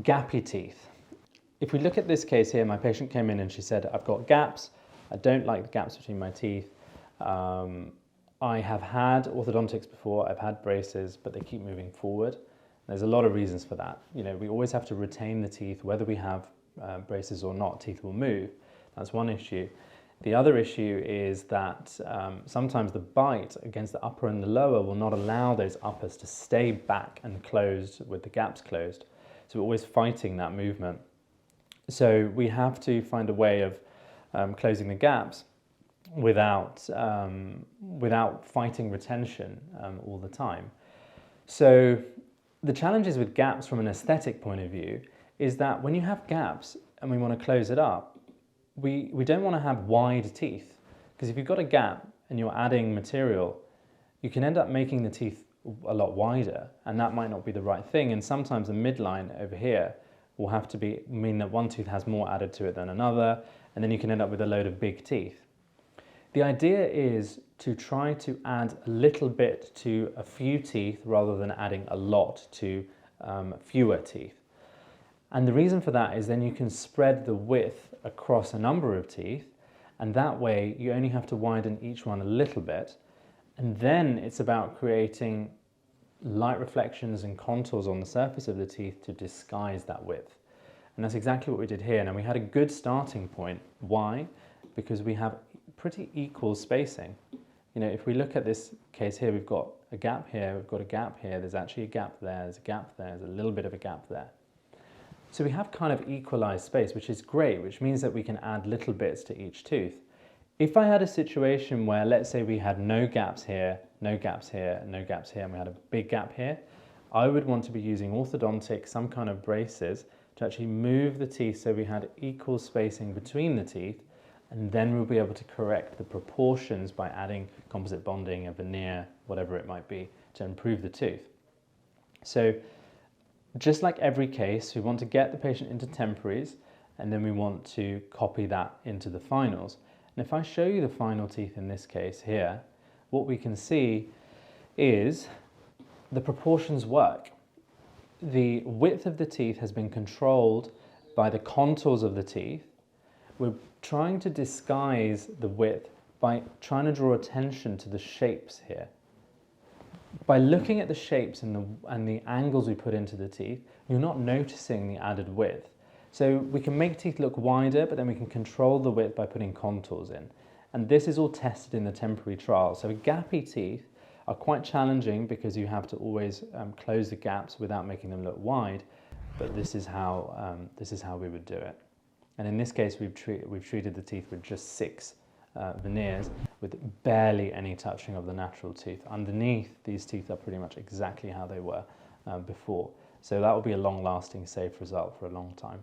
Gappy teeth. If we look at this case here, my patient came in and she said, I've got gaps. I don't like the gaps between my teeth. I have had orthodontics before, I've had braces, but they keep moving forward. There's a lot of reasons for that. You know, we always have to retain the teeth, whether we have braces or not, teeth will move. That's one issue. The other issue is that sometimes the bite against the upper and the lower will not allow those uppers to stay back and closed with the gaps closed. So we're always fighting that movement. So we have to find a way of closing the gaps without fighting retention all the time. So the challenges with gaps from an aesthetic point of view is that when you have gaps and we want to close it up, we don't want to have wide teeth, because if you've got a gap and you're adding material, you can end up making the teeth a lot wider, and that might not be the right thing. And sometimes the midline over here will have to mean that one tooth has more added to it than another, and then you can end up with a load of big teeth. The idea is to try to add a little bit to a few teeth rather than adding a lot to fewer teeth. And the reason for that is then you can spread the width across a number of teeth, and that way you only have to widen each one a little bit, and then it's about creating light reflections and contours on the surface of the teeth to disguise that width. And that's exactly what we did here. Now, we had a good starting point. Why? Because we have pretty equal spacing. You know, if we look at this case here, we've got a gap here, we've got a gap here, there's actually a gap there, there's a gap there, there's a little bit of a gap there. So we have kind of equalized space, which is great, which means that we can add little bits to each tooth. If I had a situation where, let's say, we had no gaps here, no gaps here, no gaps here, and we had a big gap here, I would want to be using orthodontic, some kind of braces, to actually move the teeth so we had equal spacing between the teeth, and then we'll be able to correct the proportions by adding composite bonding, a veneer, whatever it might be, to improve the tooth. So just like every case, we want to get the patient into temporaries, and then we want to copy that into the finals. And if I show you the final teeth in this case here, what we can see is the proportions work. The width of the teeth has been controlled by the contours of the teeth. We're trying to disguise the width by trying to draw attention to the shapes here. By looking at the shapes and the angles we put into the teeth, you're not noticing the added width. So we can make teeth look wider, but then we can control the width by putting contours in. And this is all tested in the temporary trial. So gappy teeth are quite challenging because you have to always close the gaps without making them look wide, but this is how we would do it. And in this case, we've treated the teeth with just 6 veneers with barely any touching of the natural tooth. Underneath, these teeth are pretty much exactly how they were before. So that will be a long-lasting, safe result for a long time.